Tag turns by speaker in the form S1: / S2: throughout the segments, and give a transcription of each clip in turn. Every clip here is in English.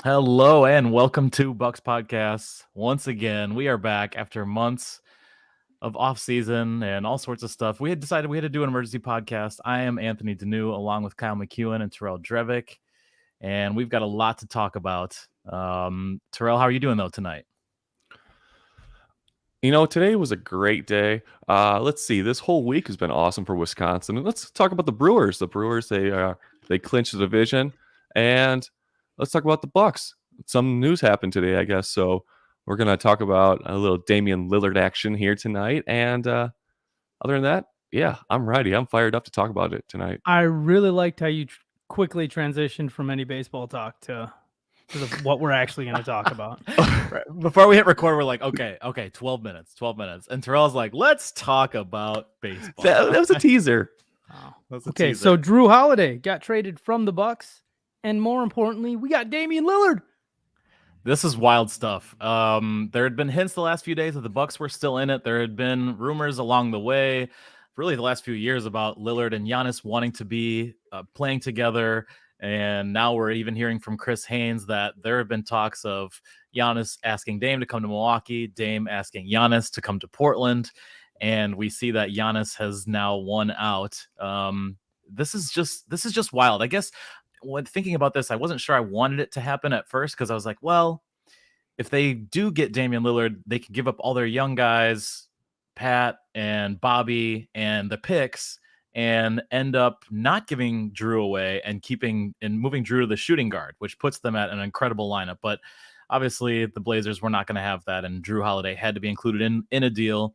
S1: Hello and welcome to Bucks Podcasts. Once again, we are back after months of off season and all sorts of stuff. We had decided we had to do an emergency podcast. I am Anthony Deneau along with Kyle McEwen and Terrell Drevick, and we've got a lot to talk about. Terrell, how are you doing though tonight?
S2: Today was a great day. Let's see. This whole week has been awesome for Wisconsin. And let's talk about the Brewers. The Brewers, they clinched the division, and let's talk about the Bucks. Some news happened today, I guess. So we're gonna talk about a little Damian Lillard action here tonight. And other than that, yeah, I'm ready. I'm fired up to talk about it tonight.
S3: I really liked how you quickly transitioned from any baseball talk to what we're actually going to talk about.
S1: Right. Before we hit record, we're like, okay, 12 minutes. And Terrell's like, let's talk about baseball.
S2: That was a teaser.
S3: Okay, so Drew Holiday got traded from the Bucks, and more importantly, we got Damian Lillard.
S1: This is wild stuff. There had been hints the last few days that the Bucks were still in it. There had been rumors along the way, really the last few years, about Lillard and Giannis wanting to be playing together. And now we're even hearing from Chris Haynes that there have been talks of Giannis asking Dame to come to Milwaukee, Dame asking Giannis to come to Portland. And we see that Giannis has now won out. This is just wild. I guess when thinking about this, I wasn't sure I wanted it to happen at first because I was like, well, if they do get Damian Lillard, they could give up all their young guys, Pat and Bobby and the picks, and end up not giving Drew away and moving Drew to the shooting guard, which puts them at an incredible lineup. But obviously the Blazers were not going to have that, and Drew Holiday had to be included in a deal.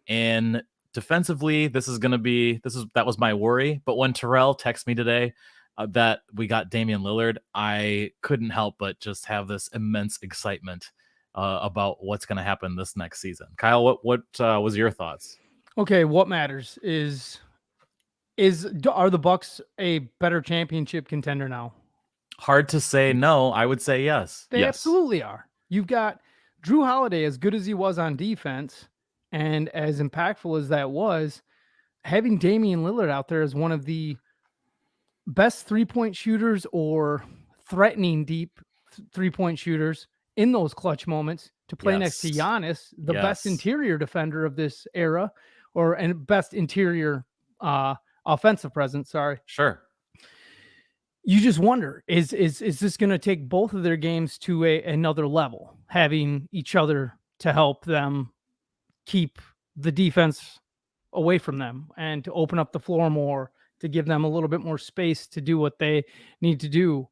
S1: And defensively, that was my worry. But when Terrell texted me today that we got Damian Lillard, I couldn't help but just have this immense excitement about what's going to happen this next season. Kyle, what was your thoughts?
S3: Okay, what matters are the Bucks a better championship contender now?
S1: Hard to say no. I would say yes.
S3: They absolutely are. You've got Drew Holiday, as good as he was on defense and as impactful as that was, having Damian Lillard out there as one of the best three-point shooters or threatening deep three-point shooters in those clutch moments to play next to Giannis, the best interior defender of this era, and best interior offensive presence. Sorry.
S1: Sure.
S3: You just wonder, is this going to take both of their games to another level, having each other to help them keep the defense away from them and to open up the floor more, to give them a little bit more space to do what they need to do.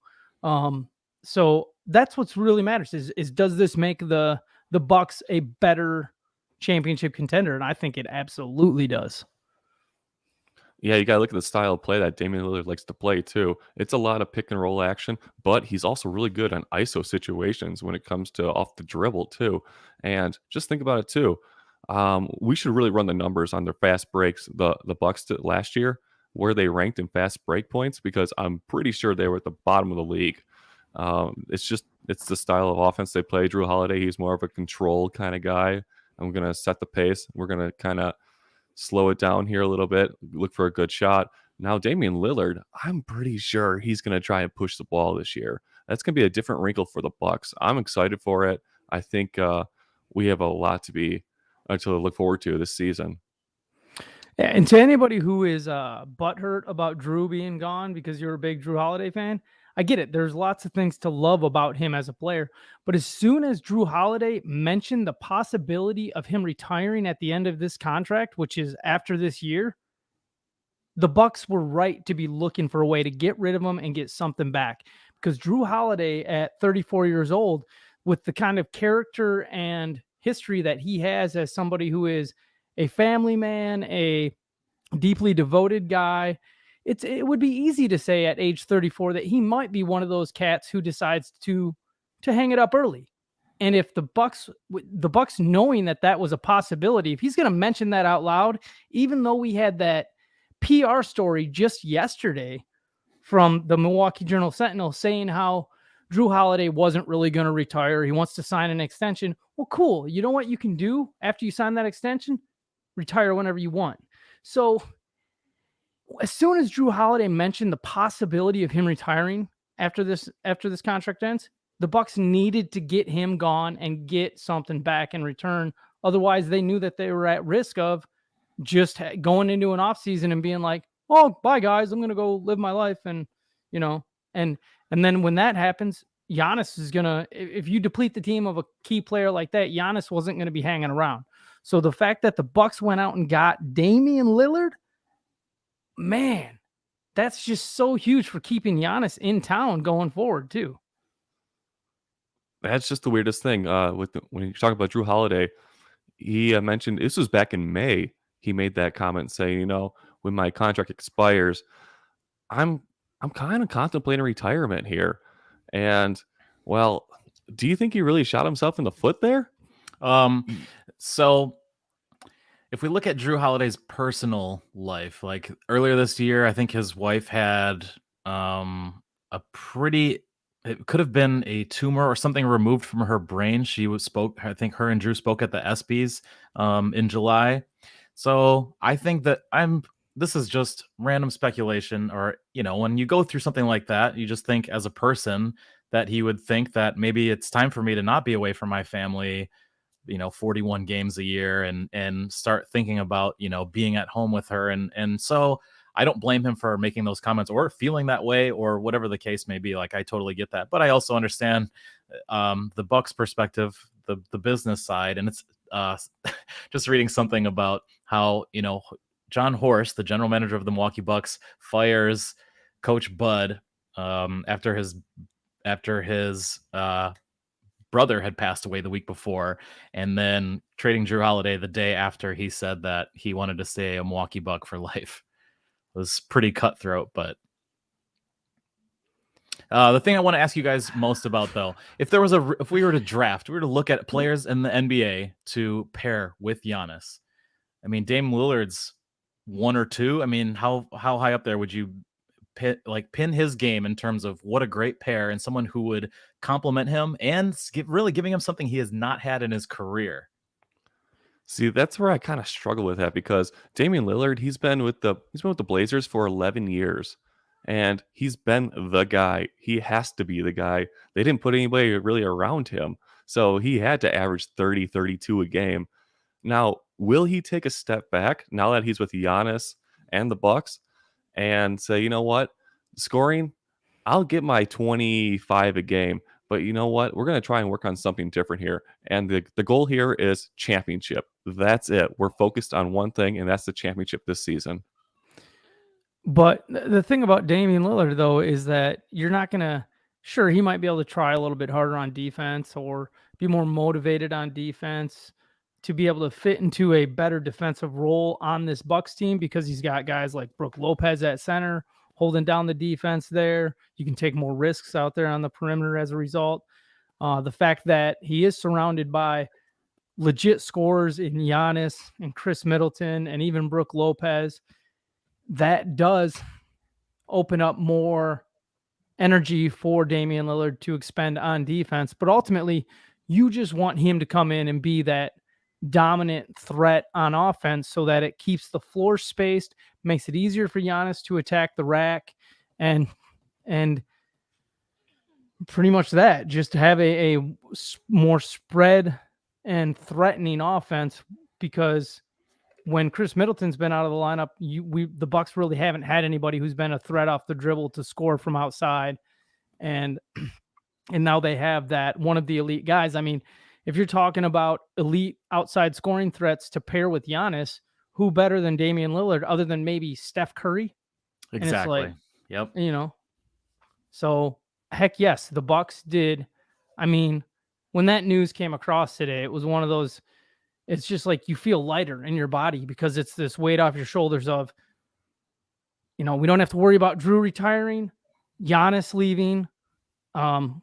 S3: So that's what's really matters is does this make the Bucks a better championship contender? And I think it absolutely does.
S2: Yeah, you got to look at the style of play that Damian Lillard likes to play, too. It's a lot of pick and roll action, but he's also really good on ISO situations when it comes to off the dribble, too. And just think about it, too. We should really run the numbers on their fast breaks, the Bucks did last year, where they ranked in fast break points, because I'm pretty sure they were at the bottom of the league. It's the style of offense they play. Drew Holiday, he's more of a control kind of guy. I'm going to set the pace. We're going to kind of slow it down here a little bit, look for a good shot. Now, Damian Lillard, I'm pretty sure he's going to try and push the ball this year. That's going to be a different wrinkle for the Bucks. I'm excited for it. I think we have a lot to look forward to this season.
S3: And to anybody who is butthurt about Drew being gone because you're a big Drew Holiday fan, I get it. There's lots of things to love about him as a player. But as soon as Drew Holiday mentioned the possibility of him retiring at the end of this contract, which is after this year, the Bucks were right to be looking for a way to get rid of him and get something back. Because Drew Holiday at 34 years old, with the kind of character and history that he has as somebody who is a family man, a deeply devoted guy, it would be easy to say at age 34 that he might be one of those cats who decides to hang it up early. And if the Bucks knowing that was a possibility, if he's going to mention that out loud, even though we had that PR story just yesterday from the Milwaukee Journal-Sentinel saying how Drew Holiday wasn't really going to retire, he wants to sign an extension. Well, cool. You know what you can do after you sign that extension? Retire whenever you want. So as soon as Drew Holiday mentioned the possibility of him retiring after this contract ends, the Bucks needed to get him gone and get something back in return. Otherwise, they knew that they were at risk of just going into an offseason and being like, oh, bye guys, I'm going to go live my life. And, and then when that happens, Giannis is going to, if you deplete the team of a key player like that, Giannis wasn't going to be hanging around. So the fact that the Bucks went out and got Damian Lillard, man, that's just so huge for keeping Giannis in town going forward too.
S2: That's just the weirdest thing. When you talk about Drew Holiday, he mentioned this was back in May. He made that comment saying, when my contract expires, I'm kind of contemplating retirement here. And well, do you think he really shot himself in the foot there?
S1: So if we look at Drew Holiday's personal life, like earlier this year, I think his wife had it could have been a tumor or something removed from her brain. I think her and Drew spoke at the ESPYs in July. So I think that this is just random speculation, or, when you go through something like that, you just think as a person that he would think that maybe it's time for me to not be away from my family, 41 games a year and start thinking about, being at home with her. And so I don't blame him for making those comments or feeling that way or whatever the case may be. Like, I totally get that. But I also understand the Bucks perspective, the business side. And it's just reading something about how, John Horst, the general manager of the Milwaukee Bucks, fires Coach Bud after his brother had passed away the week before, and then trading Drew Holiday the day after he said that he wanted to stay a Milwaukee Buck for life. It was pretty cutthroat, but the thing I want to ask you guys most about, though, if we were to draft, we were to look at players in the NBA to pair with Giannis. I mean, Dame Lillard's 1 or 2. I mean, how high up there would you pin his game in terms of what a great pair and someone who would complement him and really giving him something he has not had in his career?
S2: See, that's where I kind of struggle with that, because Damian Lillard, he's been with the Blazers for 11 years, and he's been the guy. He has to be the guy. They didn't put anybody really around him, so he had to average 30, 32 a game. Now, will he take a step back now that he's with Giannis and the Bucks and say, you know what, scoring, I'll get my 25 a game, but you know what, we're going to try and work on something different here. And the goal here is championship. That's it. We're focused on one thing, and that's the championship this season.
S3: But the thing about Damian Lillard, though, is that you're not going to, sure, he might be able to try a little bit harder on defense or be more motivated on defense to be able to fit into a better defensive role on this Bucks team, because he's got guys like Brook Lopez at center holding down the defense there. You can take more risks out there on the perimeter as a result. The fact that he is surrounded by legit scorers in Giannis and Chris Middleton and even Brook Lopez, that does open up more energy for Damian Lillard to expend on defense. But ultimately, you just want him to come in and be that dominant threat on offense so that it keeps the floor spaced, makes it easier for Giannis to attack the rack, and pretty much that, just to have a more spread and threatening offense. Because when Chris Middleton's been out of the lineup, the Bucks really haven't had anybody who's been a threat off the dribble to score from outside, and now they have that, one of the elite guys. I mean, if you're talking about elite outside scoring threats to pair with Giannis, who better than Damian Lillard other than maybe Steph Curry?
S1: Exactly. Yep.
S3: So heck yes, the Bucks did. I mean, when that news came across today, it was one of those, it's just like you feel lighter in your body, because it's this weight off your shoulders of, we don't have to worry about Drew retiring, Giannis leaving,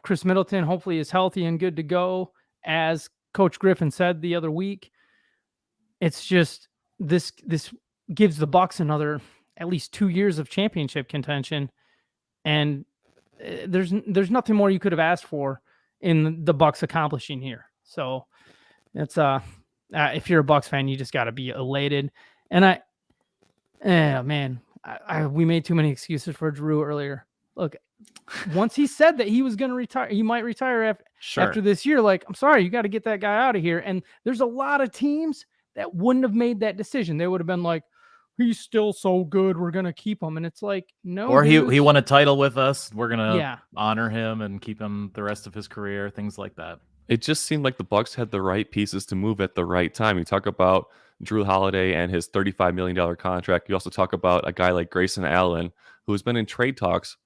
S3: Chris Middleton hopefully is healthy and good to go, as Coach Griffin said the other week. It's just this gives the Bucks another at least 2 years of championship contention, and there's nothing more you could have asked for in the Bucks accomplishing here. So it's if you're a Bucks fan, you just got to be elated. And we made too many excuses for Drew earlier. Look, once he said that he was going to retire, he might retire
S1: Sure.
S3: after this year. Like, I'm sorry, you got to get that guy out of here. And there's a lot of teams that wouldn't have made that decision. They would have been like, he's still so good, we're going to keep him. And it's like, no.
S1: Or he won a title with us. We're going to
S3: Yeah.
S1: honor him and keep him the rest of his career, things like that.
S2: It just seemed like the Bucks had the right pieces to move at the right time. You talk about Drew Holiday and his $35 million contract. You also talk about a guy like Grayson Allen, who's been in trade talks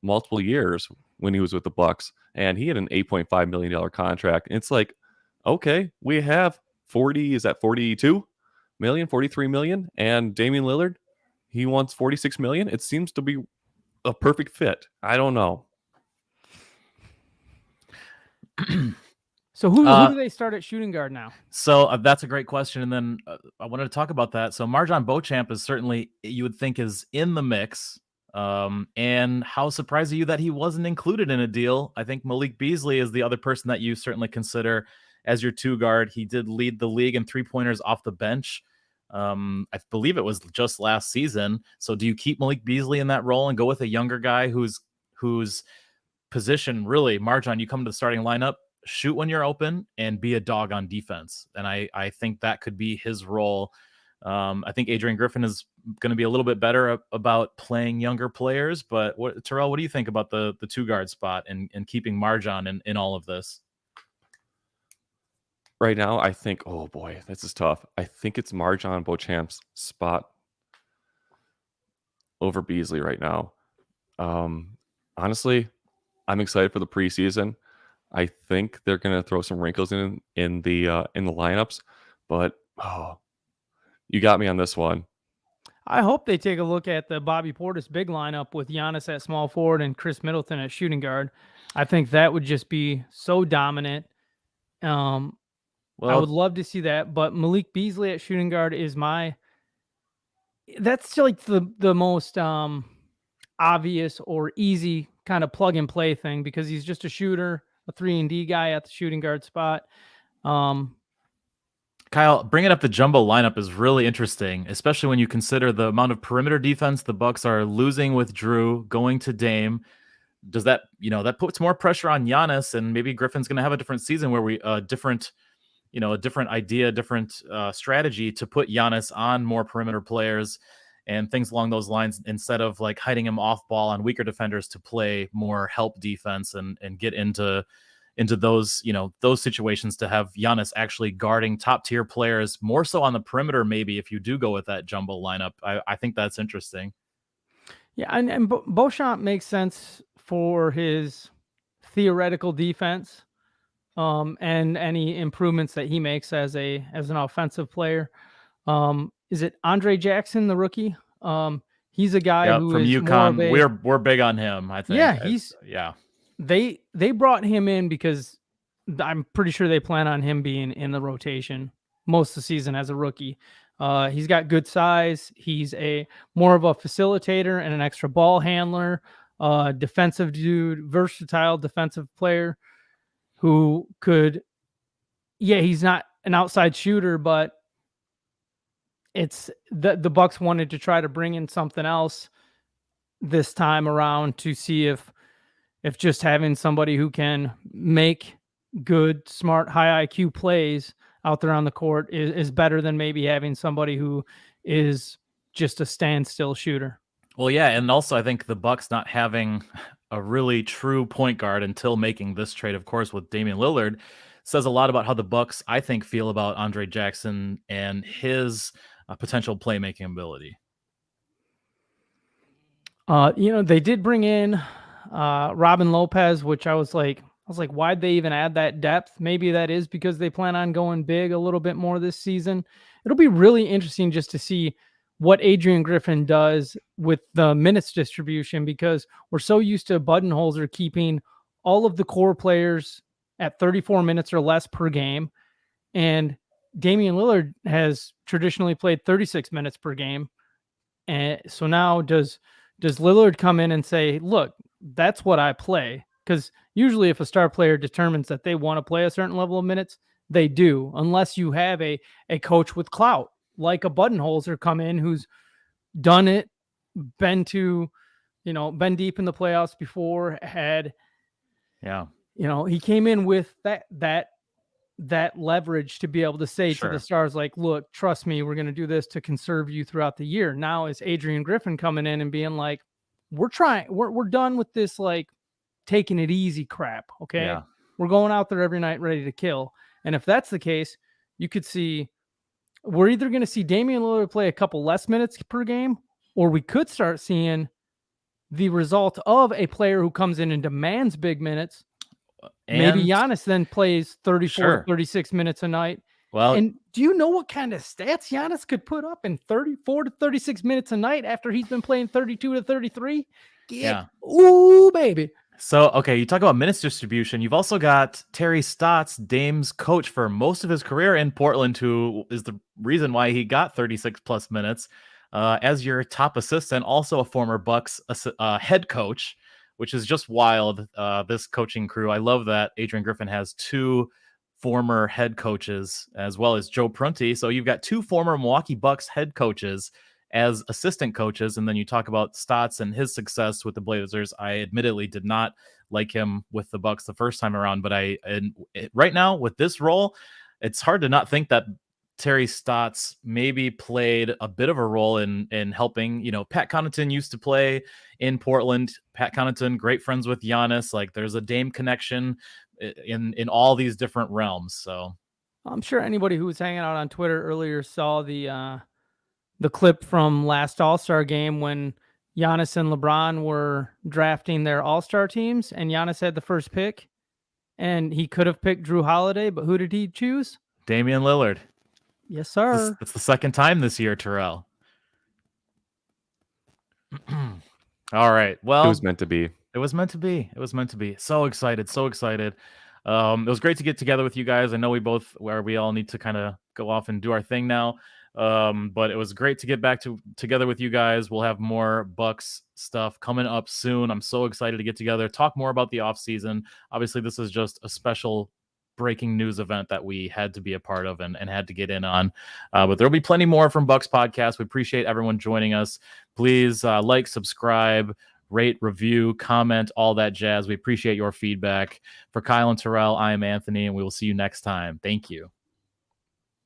S2: multiple years when he was with the Bucks, and he had an $8.5 million contract. And it's like, okay, we have 42 million, 43 million, and Damian Lillard, he wants 46 million. It seems to be a perfect fit. I don't know.
S3: So who do they start at shooting guard now?
S1: So that's a great question. And then I wanted to talk about that. So Marjon Beauchamp is certainly, you would think, is in the mix. And how surprised are you that he wasn't included in a deal? I think Malik Beasley is the other person that you certainly consider as your 2 guard. He did lead the league in 3-pointers off the bench. I believe it was just last season. So do you keep Malik Beasley in that role and go with a younger guy whose position, really, Marjon, you come to the starting lineup, shoot when you're open and be a dog on defense. And I think that could be his role. I think Adrian Griffin is going to be a little bit better about playing younger players, but Terrell, what do you think about the 2 guard spot and keeping Marjon in all of this?
S2: Right now, I think, oh boy, this is tough. I think it's Marjon Beauchamp's spot over Beasley right now. Honestly, I'm excited for the preseason. I think they're going to throw some wrinkles in the lineups, but you got me on this one.
S3: I hope they take a look at the Bobby Portis big lineup with Giannis at small forward and Chris Middleton at shooting guard. I think that would just be so dominant. I would love to see that, but Malik Beasley at shooting guard is that's like the most obvious or easy kind of plug and play thing, because he's just a shooter, a 3-and-D guy at the shooting guard spot.
S1: Kyle, bringing up the jumbo lineup is really interesting, especially when you consider the amount of perimeter defense the Bucks are losing with Drew, going to Dame. Does that, that puts more pressure on Giannis, and maybe Griffin's going to have a different season where a different idea, different strategy to put Giannis on more perimeter players and things along those lines, instead of like hiding him off ball on weaker defenders to play more help defense and get into those, those situations, to have Giannis actually guarding top tier players more so on the perimeter. Maybe if you do go with that jumbo lineup, I think that's interesting.
S3: Yeah. And Beauchamp makes sense for his theoretical defense, and any improvements that he makes as an offensive player. Is it Andre Jackson, the rookie? He's a guy who
S1: from
S3: is
S1: UConn. We're big on him, I think.
S3: Yeah, They brought him in because I'm pretty sure they plan on him being in the rotation most of the season as a rookie. He's got good size. He's more of a facilitator and an extra ball handler, defensive dude, versatile defensive player who could, he's not an outside shooter, but it's the Bucks wanted to try to bring in something else this time around to see if just having somebody who can make good, smart, high IQ plays out there on the court is better than maybe having somebody who is just a standstill shooter.
S1: Well, yeah, and also I think the Bucks not having a really true point guard until making this trade, of course, with Damian Lillard, says a lot about how the Bucks, I think, feel about Andre Jackson and his potential playmaking ability.
S3: They did bring in Robin Lopez, which I was like, why'd they even add that depth? Maybe that is because they plan on going big a little bit more this season. It'll be really interesting just to see what Adrian Griffin does with the minutes distribution, because we're so used to Budenholzer keeping all of the core players at 34 minutes or less per game. And Damian Lillard has traditionally played 36 minutes per game. And so now does Lillard come in and say, look, that's what I play? Because usually if a star player determines that they want to play a certain level of minutes, they do, unless you have a coach with clout, like a Budenholzer come in who's done it, been to, been deep in the playoffs before, had,
S1: Yeah.
S3: he came in with that leverage to be able to say to the Stars, like, look, trust me, we're going to do this to conserve you throughout the year. Now is Adrian Griffin coming in and being like, we're done with this, like, taking it easy crap. Okay.
S1: Yeah.
S3: We're going out there every night ready to kill. And if that's the case, you could see, we're either going to see Damian Lillard play a couple less minutes per game, or we could start seeing the result of a player who comes in and demands big minutes. Maybe Giannis then plays 34, 36 minutes a night.
S1: Well,
S3: and do you know what kind of stats Giannis could put up in 34 to 36 minutes a night after he's been playing 32 to 33? Ooh, baby.
S1: So, okay, you talk about minutes distribution. You've also got Terry Stotts, Dame's coach for most of his career in Portland, who is the reason why he got 36 plus minutes as your top assistant, also a former Bucks head coach, which is just wild. This coaching crew. I love that Adrian Griffin has 2 former head coaches as well as Joe Prunty. So you've got 2 former Milwaukee Bucks head coaches as assistant coaches. And then you talk about Stotts and his success with the Blazers. I admittedly did not like him with the Bucks the first time around, but right now with this role, it's hard to not think that Terry Stotts maybe played a bit of a role in helping. Pat Connaughton used to play in Portland. Pat Connaughton, great friends with Giannis. Like, there's a Dame connection in all these different realms. So
S3: I'm sure anybody who was hanging out on Twitter earlier saw the clip from last All-Star game when Giannis and LeBron were drafting their All-Star teams, and Giannis had the first pick, and he could have picked Jrue Holiday, but who did he choose?
S1: Damian Lillard.
S3: Yes, sir.
S1: It's the second time this year, Terrell. All right. Well,
S2: it was meant to be.
S1: It was meant to be. It was meant to be. So excited. So excited. It was great to get together with you guys. I know we all need to kind of go off and do our thing now. But it was great to get back together with you guys. We'll have more Bucks stuff coming up soon. I'm so excited to get together, talk more about the offseason. Obviously, this is just a special breaking news event that we had to be a part of and had to get in on. But there'll be plenty more from Bucks Podcast. We appreciate everyone joining us. Please like, subscribe, rate, review, comment, all that jazz. We appreciate your feedback. For Kyle and Terrell, I am Anthony, and we will see you next time. Thank you.